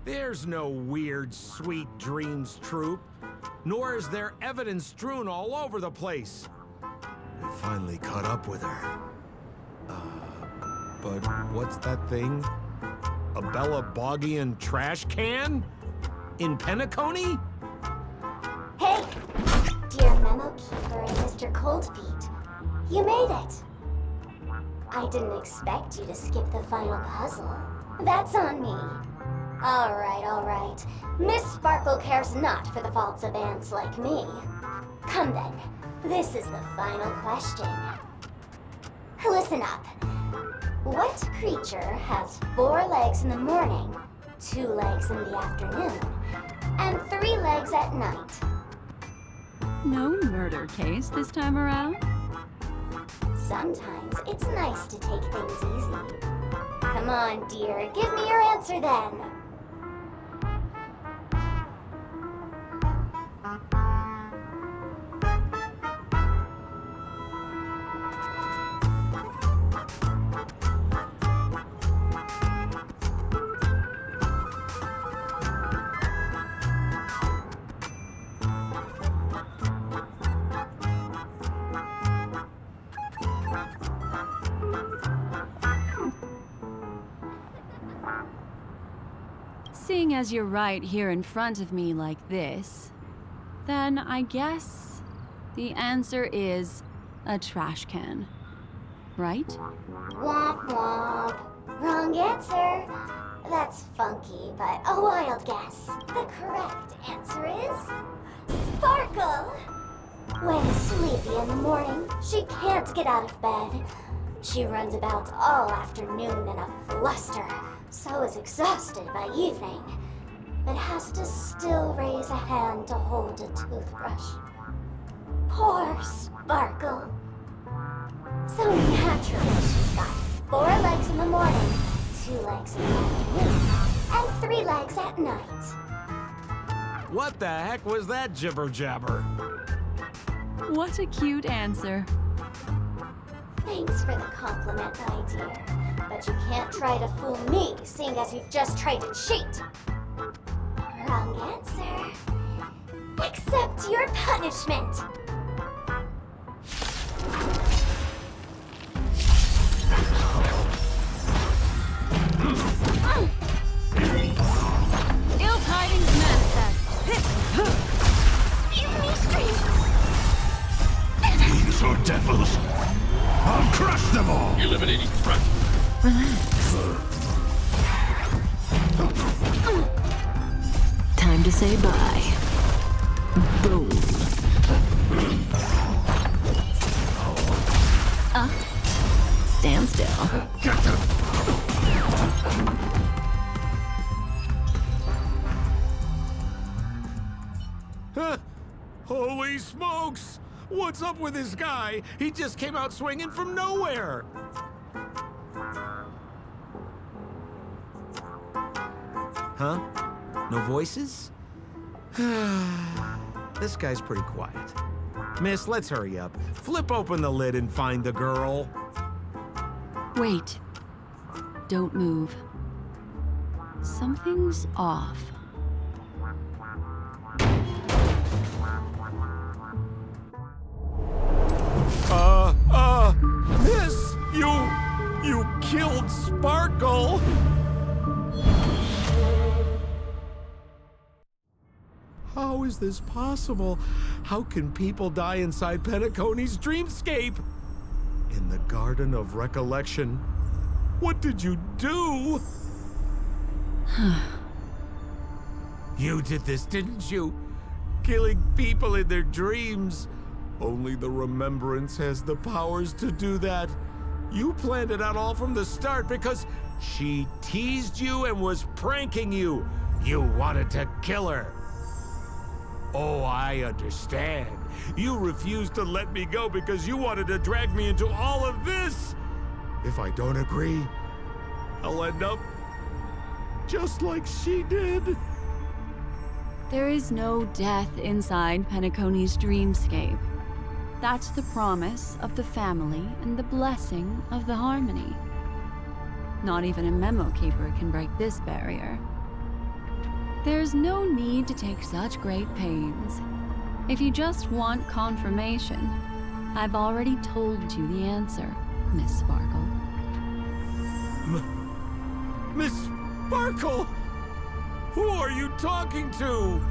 There's no weird, sweet dreams troupe, nor is there evidence strewn all over the place. We finally caught up with her. But what's that thing? A Bella Boggian trash can? In Penacony? Hey, dear Memo Keeper and Mr. Coldfeet. You made it. I didn't expect you to skip the final puzzle. That's on me. All right. Miss Sparkle cares not for the faults of ants like me. Come then, this is the final question. Listen up. What creature has 4 legs in the morning, 2 legs in the afternoon, and 3 legs at night? No murder case this time around? Sometimes it's nice to take things easy. Come on, dear, give me your answer then. Seeing as you're right here in front of me like this, then I guess the answer is a trash can, right? Womp womp. Wrong answer. That's funky, but a wild guess. The correct answer is Sparkle. When sleepy in the morning, she can't get out of bed. She runs about all afternoon in a fluster, so is exhausted by evening, but has to still raise a hand to hold a toothbrush. Poor Sparkle. So naturally, she's got 4 legs in the morning, 2 legs in the afternoon, and 3 legs at night. What the heck was that jibber-jabber? What a cute answer. Thanks for the compliment, my dear. But you can't try to fool me, seeing as you've just tried to cheat. Wrong answer. Accept your punishment. Ill tidings manifest. Give me strength. These are devils. I'll crush them all! Eliminating threat. Relax. Time to say bye. Boom. Stand still. Get them! Huh? Holy smokes! What's up with this guy? He just came out swinging from nowhere! Huh? No voices? This guy's pretty quiet. Miss, let's hurry up. Flip open the lid and find the girl. Wait. Don't move. Something's off. Miss, you killed Sparkle! How is this possible? How can people die inside Penacony's dreamscape? In the Garden of Recollection. What did you do? You did this, didn't you? Killing people in their dreams. Only the Remembrance has the powers to do that. You planned it out all from the start because she teased you and was pranking you. You wanted to kill her. Oh, I understand. You refused to let me go because you wanted to drag me into all of this. If I don't agree, I'll end up just like she did. There is no death inside Penacony's dreamscape. That's the promise of the family and the blessing of the harmony. Not even a memo keeper can break this barrier. There's no need to take such great pains. If you just want confirmation, I've already told you the answer, Miss Sparkle. Miss Sparkle! Who are you talking to?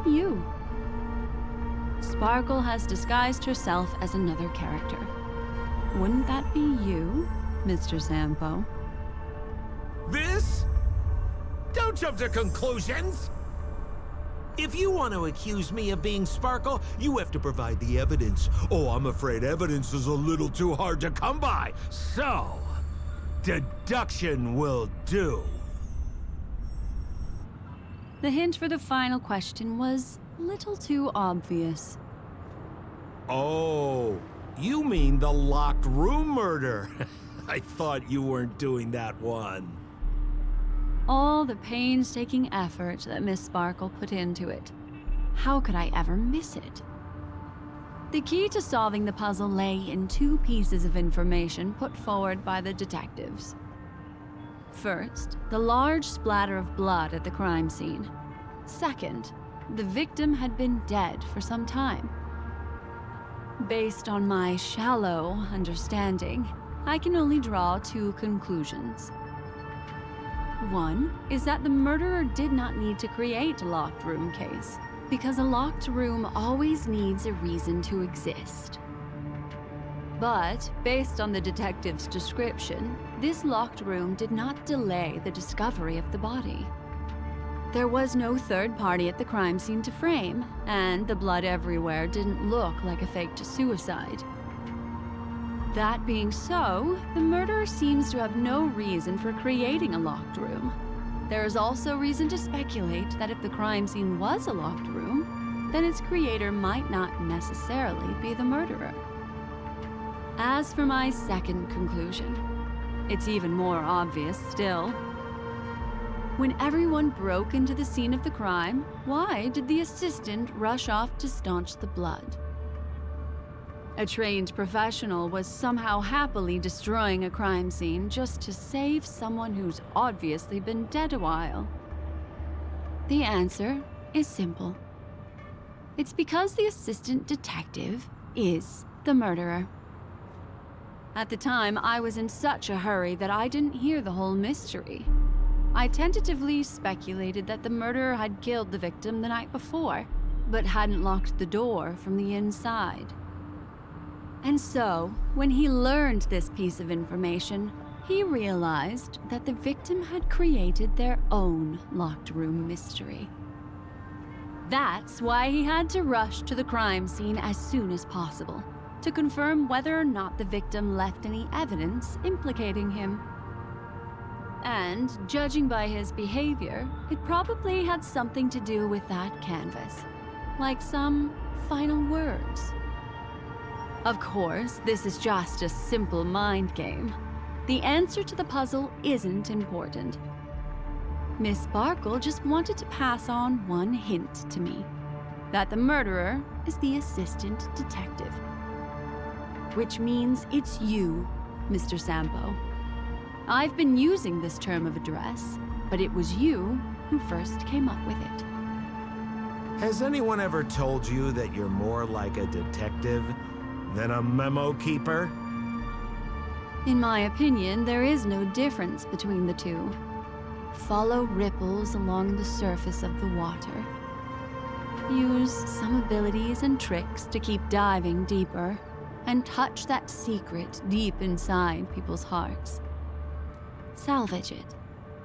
You. Sparkle has disguised herself as another character. Wouldn't that be you, Mr. Sampo? This? Don't jump to conclusions! If you want to accuse me of being Sparkle, you have to provide the evidence. Oh, I'm afraid evidence is a little too hard to come by. So, deduction will do. The hint for the final question was a little too obvious. Oh, you mean the locked room murder? I thought you weren't doing that one. All the painstaking effort that Miss Sparkle put into it. How could I ever miss it? The key to solving the puzzle lay in two pieces of information put forward by the detectives. First, the large splatter of blood at the crime scene. Second, the victim had been dead for some time. Based on my shallow understanding, I can only draw two conclusions. One is that the murderer did not need to create a locked room case, because a locked room always needs a reason to exist. But, based on the detective's description, this locked room did not delay the discovery of the body. There was no third party at the crime scene to frame, and the blood everywhere didn't look like a faked suicide. That being so, the murderer seems to have no reason for creating a locked room. There is also reason to speculate that if the crime scene was a locked room, then its creator might not necessarily be the murderer. As for my second conclusion, it's even more obvious still. When everyone broke into the scene of the crime, why did the assistant rush off to staunch the blood? A trained professional was somehow happily destroying a crime scene just to save someone who's obviously been dead a while. The answer is simple. It's because the assistant detective is the murderer. At the time, I was in such a hurry that I didn't hear the whole mystery. I tentatively speculated that the murderer had killed the victim the night before, but hadn't locked the door from the inside. And so, when he learned this piece of information, he realized that the victim had created their own locked room mystery. That's why he had to rush to the crime scene as soon as possible, to confirm whether or not the victim left any evidence implicating him. And, judging by his behavior, it probably had something to do with that canvas, like some final words. Of course, this is just a simple mind game. The answer to the puzzle isn't important. Miss Sparkle just wanted to pass on one hint to me, that the murderer is the assistant detective. Which means it's you, Mr. Sampo. I've been using this term of address, but it was you who first came up with it. Has anyone ever told you that you're more like a detective than a memo keeper? In my opinion, there is no difference between the two. Follow ripples along the surface of the water. Use some abilities and tricks to keep diving deeper, and touch that secret deep inside people's hearts. Salvage it,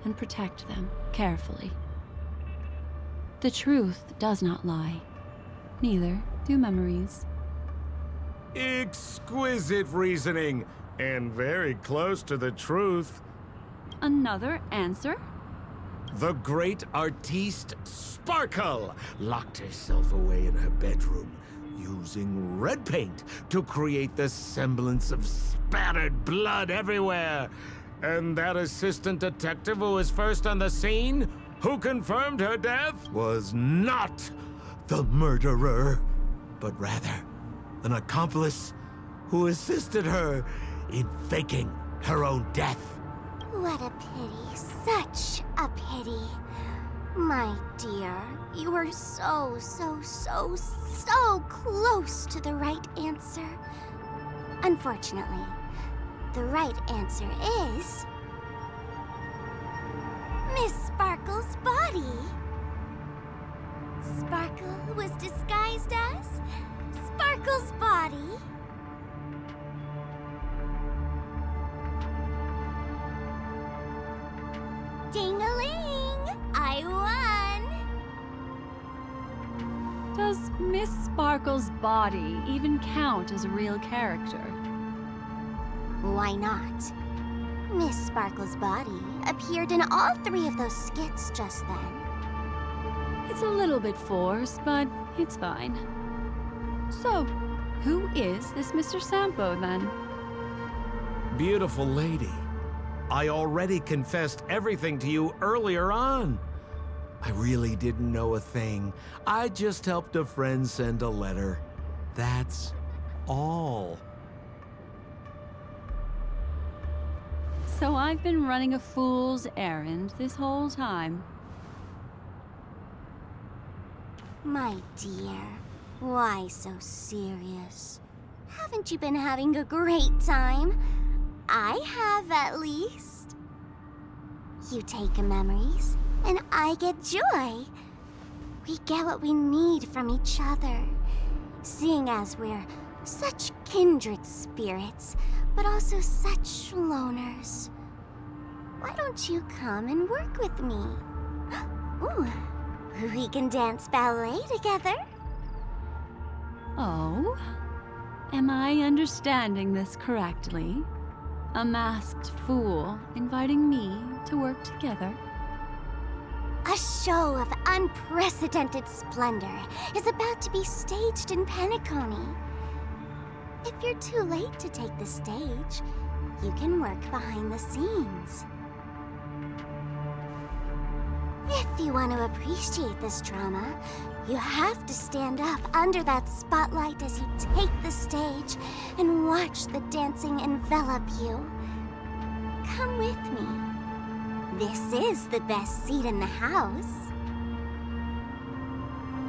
and protect them carefully. The truth does not lie. Neither do memories. Exquisite reasoning, and very close to the truth. Another answer? The great artiste Sparkle locked herself away in her bedroom, using red paint to create the semblance of spattered blood everywhere. And that assistant detective who was first on the scene, who confirmed her death, was not the murderer, but rather an accomplice who assisted her in faking her own death. What a pity. Such a pity. My dear, you were so close to the right answer. Unfortunately, the right answer is... Miss Sparkle's body. Sparkle was disguised as Sparkle's body. Ding-a-ling! I won! Does Miss Sparkle's body even count as a real character? Why not? Miss Sparkle's body appeared in all 3 of those skits just then. It's a little bit forced, but it's fine. So, who is this Mr. Sampo, then? Beautiful lady, I already confessed everything to you earlier on. I really didn't know a thing. I just helped a friend send a letter. That's all. So I've been running a fool's errand this whole time. My dear, why so serious? Haven't you been having a great time? I have, at least. You take memories, and I get joy. We get what we need from each other, seeing as we're such kindred spirits, but also such loners. Why don't you come and work with me? Ooh, we can dance ballet together. Oh? Am I understanding this correctly? A masked fool inviting me to work together? A show of unprecedented splendor is about to be staged in Penacony. If you're too late to take the stage, you can work behind the scenes. If you want to appreciate this drama, you have to stand up under that spotlight as you take the stage and watch the dancing envelop you. Come with me. This is the best seat in the house.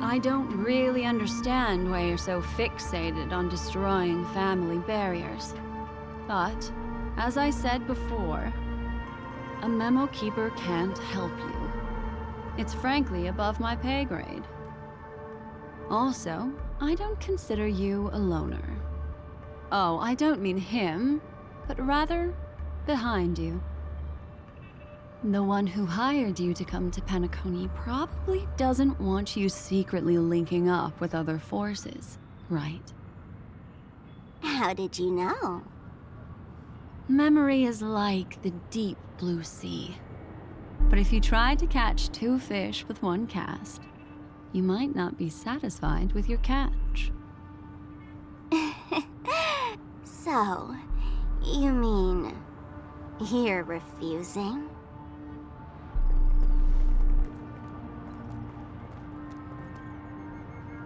I don't really understand why you're so fixated on destroying family barriers. But, as I said before, a memo keeper can't help you. It's frankly above my pay grade. Also, I don't consider you a loner. Oh, I don't mean him, but rather behind you. The one who hired you to come to Penacony probably doesn't want you secretly linking up with other forces, right? How did you know? Memory is like the deep blue sea. But if you try to catch 2 fish with 1 cast, you might not be satisfied with your catch. So, you mean you're refusing?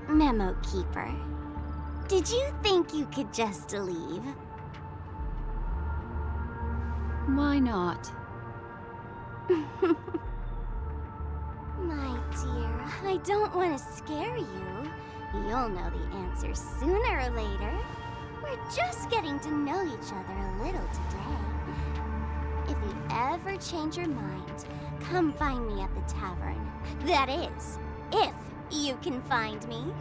Memo Keeper, did you think you could just leave? Why not? My dear, I don't want to scare you. You'll know the answer sooner or later. We're just getting to know each other a little today. If you ever change your mind, come find me at the tavern. That is, if you can find me.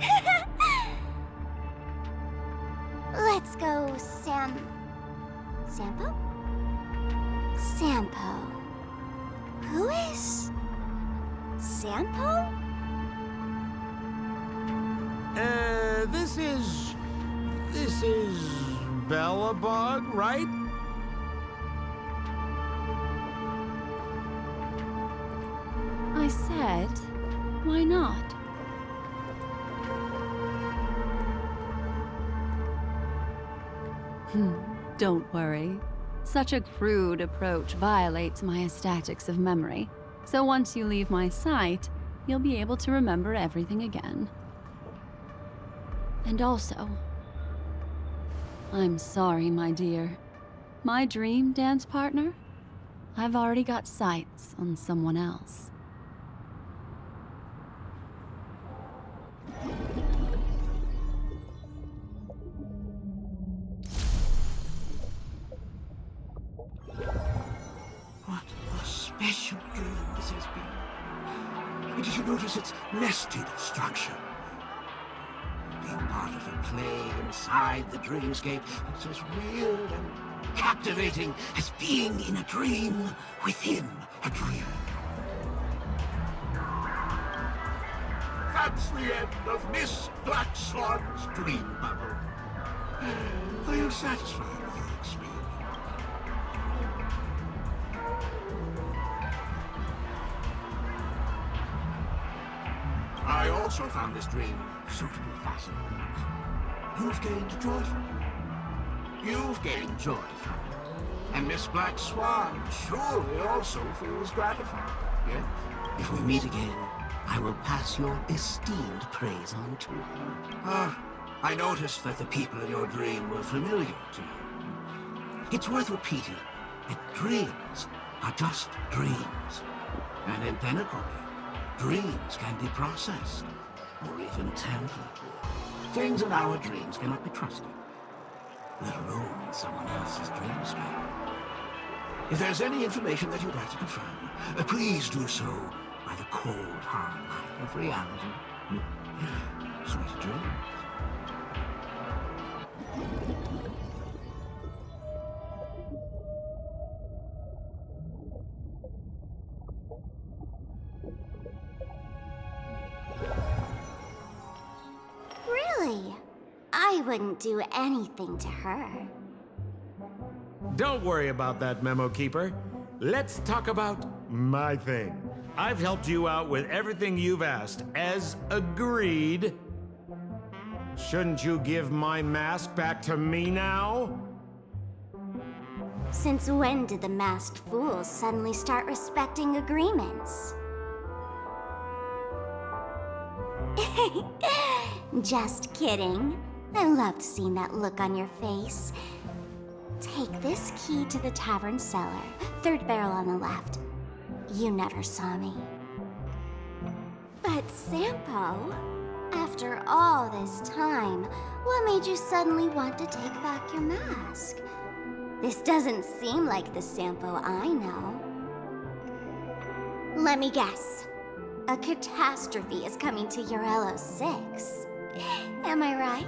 Let's go, Sampo? Sampo. Who is Sampo? This is Bellabug, right? I said, why not? Don't worry. Such a crude approach violates my statics of memory. So once you leave my sight, you'll be able to remember everything again. And also, I'm sorry, my dear. My dream dance partner? I've already got sights on someone else. Did you notice its nested structure? Being part of a play inside the dreamscape is as weird and captivating as being in a dream within a dream. That's the end of Miss Black Swan's dream bubble. Are you satisfied with your experience? I also found this dream suitably fascinating. You've gained joy from it. You've gained joy from it. And Miss Black Swan surely also feels gratified. Yes? If we meet again, I will pass your esteemed praise on to her. I noticed that the people in your dream were familiar to you. It's worth repeating that dreams are just dreams. And in Pinnacle, dreams can be processed, or even tampered with. Things in our dreams cannot be trusted, let alone in someone else's dreamscape. If there's any information that you'd like to confirm, please do so by the cold, hard light of reality. Sweet dreams. Really? I wouldn't do anything to her. Don't worry about that, Memo Keeper. Let's talk about my thing. I've helped you out with everything you've asked, as agreed. Shouldn't you give my mask back to me now? Since when did the masked fools suddenly start respecting agreements? Just kidding. I loved seeing that look on your face. Take this key to the tavern cellar, third barrel on the left. You never saw me. But Sampo, after all this time, what made you suddenly want to take back your mask? This doesn't seem like the Sampo I know. Let me guess. A catastrophe is coming to Urello 6. Am I right?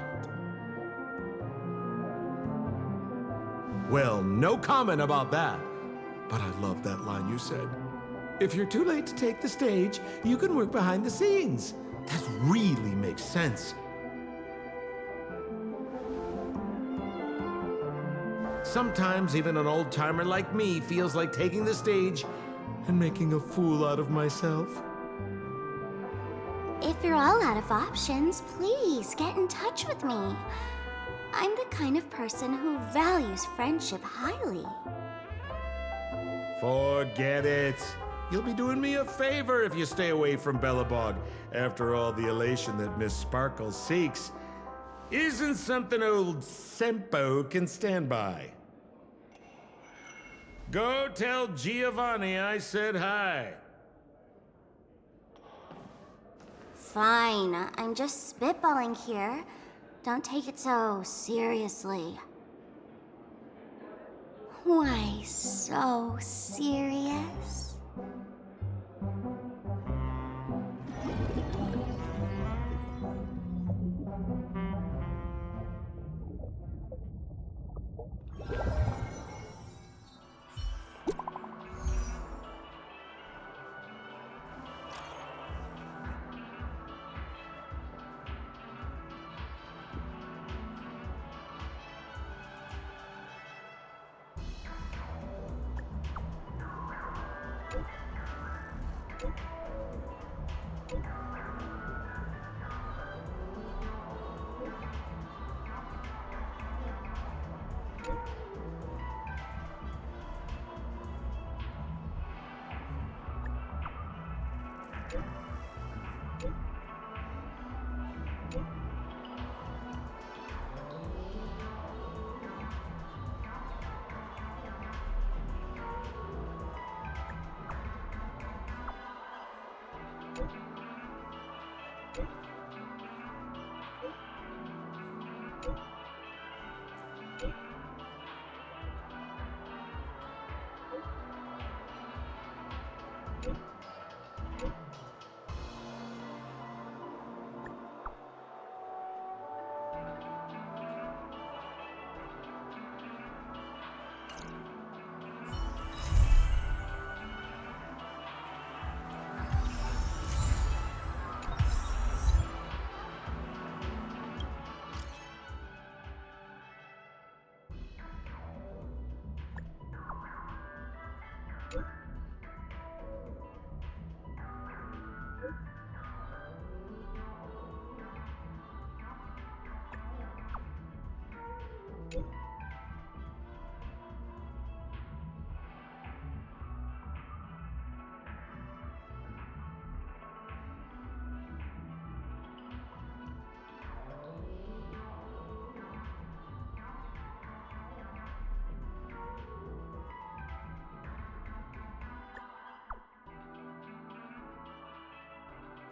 Well, no comment about that. But I love that line you said. If you're too late to take the stage, you can work behind the scenes. That really makes sense. Sometimes even an old-timer like me feels like taking the stage and making a fool out of myself. If you're all out of options, please get in touch with me. I'm the kind of person who values friendship highly. Forget it. You'll be doing me a favor if you stay away from Bellabog. After all, the elation that Miss Sparkle seeks isn't something old Sempo can stand by. Go tell Giovanni I said hi. Fine, I'm just spitballing here. Don't take it so seriously. Why so serious?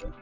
you